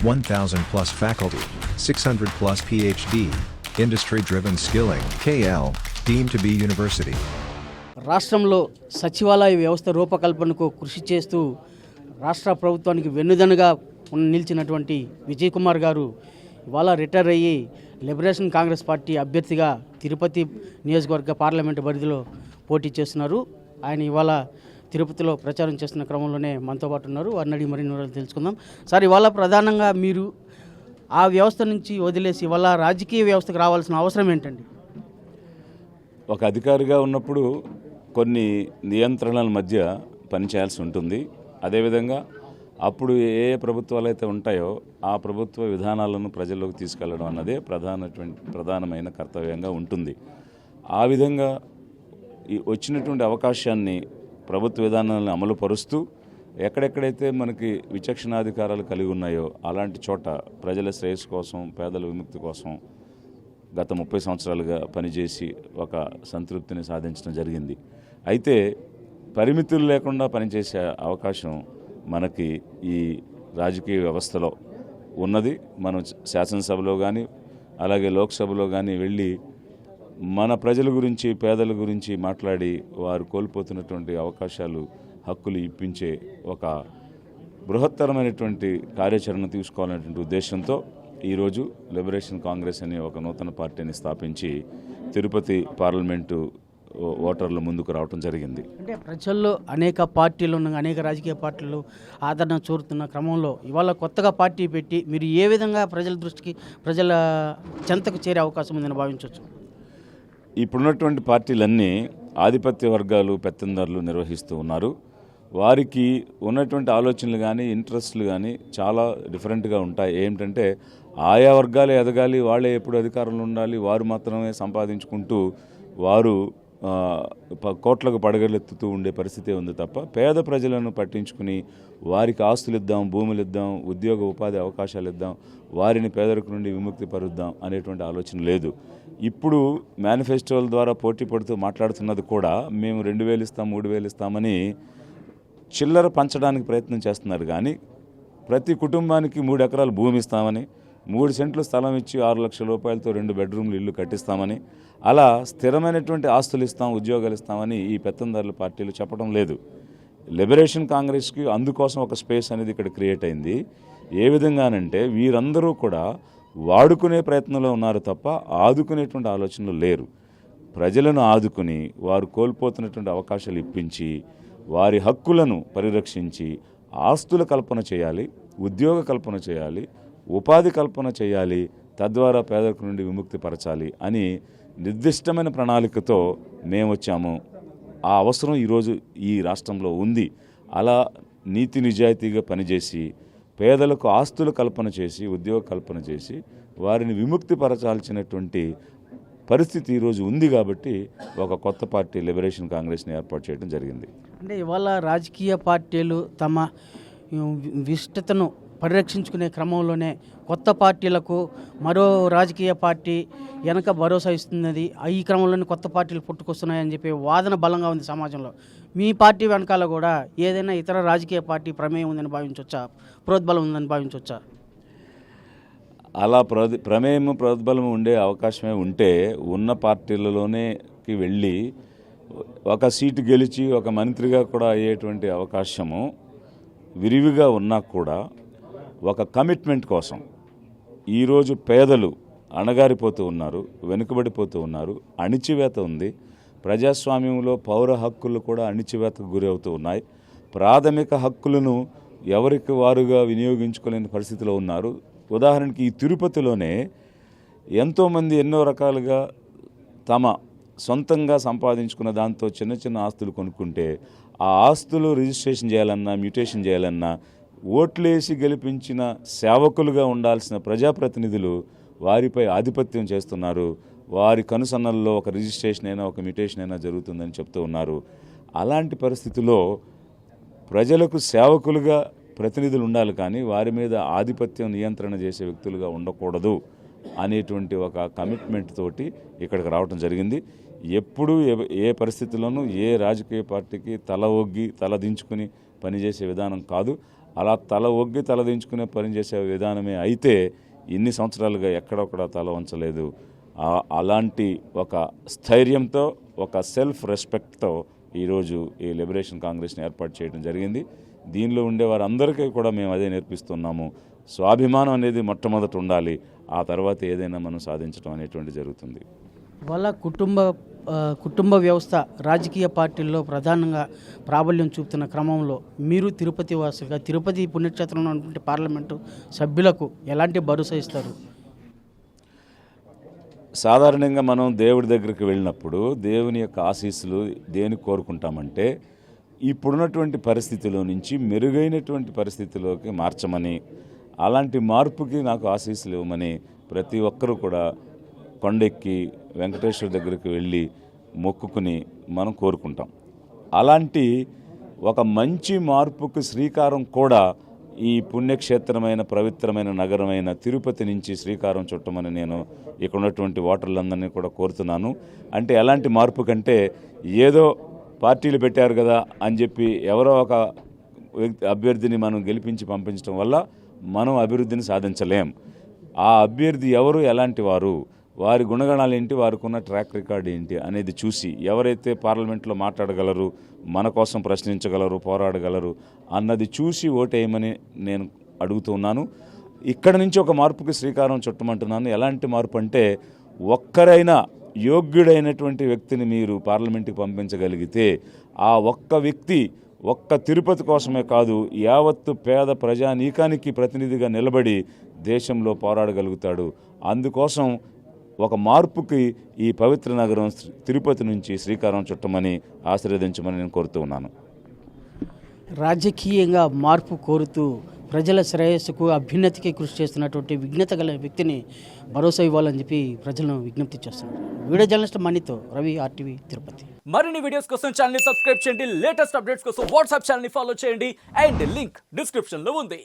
1,000 plus faculty, 600 plus PhD, industry-driven skilling, KL, deemed to be university. రాష్ట్రంలో సచివాలయ వ్యవస్థ రూపకల్పనకు కృషి చేస్తూ రాష్ట్ర ప్రభుత్వానికి వెన్నుదన్నుగా నిలిచినటువంటి విజయ్ కుమార్ గారు ఇవాళ రిటైర్ అయ్యి లిబరేషన్ కాంగ్రెస్ పార్టీ అభ్యర్థిగా తిరుపతి నియోజకవర్గ పార్లమెంటు పరిధిలో పోటీ చేస్తున్నారు. ఆయన ఇవాళ తిరుపతిలో ప్రచారం చేస్తున్న క్రమంలోనే మనతో పాటు ఉన్నారు. వారిని అడిగి మరిన్ని వివరాలు తెలుసుకుందాం. సార్, ఇవాళ ప్రధానంగా మీరు ఆ వ్యవస్థ నుంచి వదిలేసి ఇవాళ రాజకీయ వ్యవస్థకు రావాల్సిన అవసరం ఏంటండి? ఒక అధికారిగా ఉన్నప్పుడు కొన్ని నియంత్రణల మధ్య పనిచేయాల్సి ఉంటుంది. అదేవిధంగా అప్పుడు ఏ ప్రభుత్వాలు అయితే ఉంటాయో ఆ ప్రభుత్వ విధానాలను ప్రజల్లోకి తీసుకెళ్లడం అన్నదే ప్రధానమైన కర్తవ్యంగా ఉంటుంది. ఆ విధంగా వచ్చినటువంటి అవకాశాన్ని ప్రభుత్వ విధానాలను అమలు పరుస్తూ ఎక్కడెక్కడైతే మనకి విచక్షణాధికారాలు కలిగి ఉన్నాయో అలాంటి చోట ప్రజల శ్రేయస్సు కోసం, పేదల విముక్తి కోసం గత 30 సంవత్సరాలుగా పనిచేసి ఒక సంతృప్తిని సాధించడం జరిగింది. అయితే పరిమితులు లేకుండా పనిచేసే అవకాశం మనకి ఈ రాజకీయ వ్యవస్థలో ఉన్నది. మనం శాసనసభలో కానీ అలాగే లోక్సభలో కానీ వెళ్ళి మన ప్రజల గురించి, పేదల గురించి మాట్లాడి వారు కోల్పోతున్నటువంటి అవకాశాలు, హక్కులు ఇప్పించే ఒక బృహత్తరమైనటువంటి కార్యాచరణ తీసుకోవాలనేటువంటి ఉద్దేశంతో ఈరోజు లిబరేషన్ కాంగ్రెస్ అనే ఒక నూతన పార్టీని స్థాపించి తిరుపతి పార్లమెంటు ఓటర్ల ముందుకు రావడం జరిగింది. అంటే ప్రజల్లో అనేక పార్టీలు ఉన్నాయి, అనేక రాజకీయ పార్టీలు ఆదరణ చూరుతున్న క్రమంలో ఇవాళ కొత్తగా పార్టీ పెట్టి మీరు ఏ విధంగా ప్రజల దృష్టికి, ప్రజల చెంతకు చేరే అవకాశం ఉందని భావించవచ్చు? ఇప్పుడున్నటువంటి పార్టీలన్నీ ఆధిపత్య వర్గాలు, పెత్తందారులు నిర్వహిస్తూ ఉన్నారు. వారికి ఉన్నటువంటి ఆలోచనలు కానీ, ఇంట్రెస్ట్లు కానీ చాలా డిఫరెంట్గా ఉంటాయి. ఏమిటంటే ఆయా వర్గాలే ఎదగాలి, వాళ్ళే ఎప్పుడు అధికారంలో ఉండాలి, వారు మాత్రమే సంపాదించుకుంటూ వారు కోట్లకు పడగలెత్తుతూ ఉండే పరిస్థితే ఉంది తప్ప పేద ప్రజలను పట్టించుకుని వారికి ఆస్తులు ఇద్దాం, భూములు ఇద్దాం, ఉద్యోగ ఉపాధి అవకాశాలు ఇద్దాం, వారిని పేదరికం నుండి విముక్తి పరుద్దాం అనేటువంటి ఆలోచన లేదు. ఇప్పుడు మేనిఫెస్టోల ద్వారా పోటీ పడుతూ మాట్లాడుతున్నది కూడా మేము 2,000 ఇస్తాం, 3,000 ఇస్తామని చిల్లర పంచడానికి ప్రయత్నం చేస్తున్నారు. కానీ ప్రతి కుటుంబానికి 3 ఎకరాలు భూమి ఇస్తామని, 3 సెంట్లు స్థలం ఇచ్చి 6 లక్షల రూపాయలతో 2 బెడ్రూమ్లు ఇల్లు కట్టిస్తామని, అలా స్థిరమైనటువంటి ఆస్తులు ఇస్తాం, ఉద్యోగాలు ఇస్తామని ఈ పెత్తందారుల పార్టీలు చెప్పడం లేదు. లిబరేషన్ కాంగ్రెస్కి అందుకోసం ఒక స్పేస్ అనేది ఇక్కడ క్రియేట్ అయింది. ఏ విధంగానంటే వీరందరూ కూడా వాడుకునే ప్రయత్నంలో ఉన్నారు తప్ప ఆదుకునేటువంటి ఆలోచనలు లేరు. ప్రజలను ఆదుకుని వారు కోల్పోతున్నటువంటి అవకాశాలు ఇప్పించి వారి హక్కులను పరిరక్షించి ఆస్తుల కల్పన చేయాలి, ఉద్యోగ కల్పన చేయాలి, ఉపాధి కల్పన చేయాలి, తద్వారా పేదరికం నుండి విముక్తి పరచాలి అని నిర్దిష్టమైన ప్రణాళికతో మేము వచ్చాము. ఆ అవసరం ఈరోజు ఈ రాష్ట్రంలో ఉంది. అలా నీతి నిజాయితీగా పనిచేసి పేదలకు ఆస్తుల కల్పన చేసి, ఉద్యోగ కల్పన చేసి వారిని విముక్తి పరచాల్సినటువంటి పరిస్థితి ఈరోజు ఉంది. కాబట్టి ఒక కొత్త పార్టీ లిబరేషన్ కాంగ్రెస్ని ఏర్పాటు చేయడం జరిగింది. అంటే ఇవాళ రాజకీయ పార్టీలు తమ విశిష్టతను పరిరక్షించుకునే క్రమంలోనే కొత్త పార్టీలకు మరో రాజకీయ పార్టీ వెనక భరోసా ఇస్తున్నది. ఈ క్రమంలోనే కొత్త పార్టీలు పుట్టుకొస్తున్నాయని చెప్పి వాదన బలంగా ఉంది సమాజంలో. మీ పార్టీ వెనకాల కూడా ఏదైనా ఇతర రాజకీయ పార్టీ ప్రమేయం ఉందని భావించవచ్చా, ప్రోద్బలం ఉందని భావించవచ్చా? అలా ప్రమేయం, ప్రోద్బలం ఉండే అవకాశమే ఉంటే ఉన్న పార్టీలలోనేకి వెళ్ళి ఒక సీటు గెలిచి ఒక మంత్రిగా కూడా అయ్యేటువంటి అవకాశము విరివిగా ఉన్నా కూడా ఒక కమిట్మెంట్ కోసం ఈరోజు పేదలు అణగారిపోతూ ఉన్నారు, వెనుకబడిపోతూ ఉన్నారు, అణిచివేత ఉంది. ప్రజాస్వామ్యంలో పౌర హక్కులు కూడా అణిచివేతకు గురి అవుతూ ఉన్నాయి. ప్రాథమిక హక్కులను ఎవరికి వారుగా వినియోగించుకోలేని పరిస్థితిలో ఉన్నారు. ఉదాహరణకి ఈ తిరుపతిలోనే ఎంతోమంది ఎన్నో రకాలుగా తమ సొంతంగా సంపాదించుకున్న దాంతో చిన్న చిన్న ఆస్తులు కొనుక్కుంటే ఆ ఆస్తులు రిజిస్ట్రేషన్ చేయాలన్నా, మ్యూటేషన్ చేయాలన్నా ఓట్లేసి గెలిపించిన సేవకులుగా ఉండాల్సిన ప్రజాప్రతినిధులు వారిపై ఆధిపత్యం చేస్తున్నారు. వారి కనుసన్నల్లో ఒక రిజిస్ట్రేషన్ అయినా, ఒక మ్యూటేషన్ అయినా జరుగుతుందని చెప్తూ ఉన్నారు. అలాంటి పరిస్థితుల్లో ప్రజలకు సేవకులుగా ప్రతినిధులు ఉండాలి, కానీ వారి మీద ఆధిపత్యం, నియంత్రణ చేసే వ్యక్తులుగా ఉండకూడదు అనేటువంటి ఒక కమిట్మెంట్ తోటి ఇక్కడికి రావడం జరిగింది. ఎప్పుడు ఏ పరిస్థితుల్లోనూ ఏ రాజకీయ పార్టీకి తల ఒగ్గి తల దించుకుని పనిచేసే విధానం కాదు. అలా తల ఒగ్గి తలదించుకునే పని చేసే విధానమే అయితే ఇన్ని సంవత్సరాలుగా ఎక్కడొక్కడ తల వంచలేదు. అలాంటి ఒక స్థైర్యంతో, ఒక సెల్ఫ్ రెస్పెక్ట్తో ఈరోజు ఈ లిబరేషన్ కాంగ్రెస్ని ఏర్పాటు చేయడం జరిగింది. దీనిలో ఉండే వారందరికీ కూడా మేము అదే నేర్పిస్తున్నాము. స్వాభిమానం అనేది మొట్టమొదట ఉండాలి, ఆ తర్వాత ఏదైనా మనం సాధించడం అనేటువంటి జరుగుతుంది. వాళ్ళ కుటుంబ వ్యవస్థ రాజకీయ పార్టీల్లో ప్రధానంగా ప్రాబల్యం చూపుతున్న క్రమంలో మీరు తిరుపతి వాసులుగా తిరుపతి పుణ్యక్షేత్రంలో ఉన్నటువంటి పార్లమెంటు సభ్యులకు ఎలాంటి భరోసా ఇస్తారు? సాధారణంగా మనం దేవుడి దగ్గరికి వెళ్ళినప్పుడు దేవుని యొక్క ఆశీస్సులు దేనికి కోరుకుంటామంటే ఇప్పుడున్నటువంటి పరిస్థితిలో నుంచి మెరుగైనటువంటి పరిస్థితిలోకి మార్చమని, అలాంటి మార్పుకి నాకు ఆశీస్సులు ఇవ్వమని ప్రతి ఒక్కరూ కూడా కొండెక్కి వెంకటేశ్వర దగ్గరికి వెళ్ళి మొక్కుకుని మనం కోరుకుంటాం. అలాంటి ఒక మంచి మార్పుకు శ్రీకారం కూడా ఈ పుణ్యక్షేత్రమైన పవిత్రమైన నగరమైన తిరుపతి నుంచి శ్రీకారం చుట్టమని నేను ఇక్కడ ఉన్నటువంటి ఓటర్లందరినీ కూడా కోరుతున్నాను. అంటే ఎలాంటి మార్పు కంటే ఏదో పార్టీలు పెట్టారు కదా అని చెప్పి ఎవరో ఒక అభ్యర్థిని మనం గెలిపించి పంపించడం వల్ల మనం అభివృద్ధిని సాధించలేం. ఆ అభ్యర్థి ఎవరు, ఎలాంటి వారు, వారి గుణగణాలు ఏంటి, వారికి ఉన్న ట్రాక్ రికార్డ్ ఏంటి అనేది చూసి ఎవరైతే పార్లమెంట్లో మాట్లాడగలరు, మన కోసం ప్రశ్నించగలరు, పోరాడగలరు అన్నది చూసి ఓటేయమని నేను అడుగుతున్నాను. ఇక్కడ నుంచి ఒక మార్పుకి శ్రీకారం చుట్టమంటున్నాను. ఎలాంటి మార్పు అంటే ఒక్కరైనా యోగ్యుడైనటువంటి వ్యక్తిని మీరు పార్లమెంట్కి పంపించగలిగితే ఆ ఒక్క వ్యక్తి ఒక్క తిరుపతి కోసమే కాదు, యావత్తు పేద ప్రజానీకానికి ప్రతినిధిగా నిలబడి దేశంలో పోరాడగలుగుతాడు. అందుకోసం ఒక మార్పుకి ఈ పవిత్ర నగరం తిరుపతి నుంచి శ్రీకారం చుట్టమని ఆశీర్వదించమని నేను కోరుతూ ఉన్నాను. రాజకీయంగా మార్పు కోరుతూ ప్రజల శ్రేయస్సుకు అభ్యున్నతికి కృషి చేస్తున్నటువంటి విజ్ఞత గల వ్యక్తిని భరోసా ఇవ్వాలని చెప్పి ప్రజలను విజ్ఞప్తి చేస్తున్నారు. వీడియో జర్నలిస్ట్ మనీతో రవి, RTV తిరుపతి. మరిన్ని వీడియోస్ కోసం ఛానల్ ని సబ్స్క్రైబ్ చేయండి. లేటెస్ట్ అప్డేట్స్ కోసం వాట్సాప్ ఛానల్ ని ఫాలో చేయండి. అండ్ లింక్ డిస్క్రిప్షన్ లో ఉంది.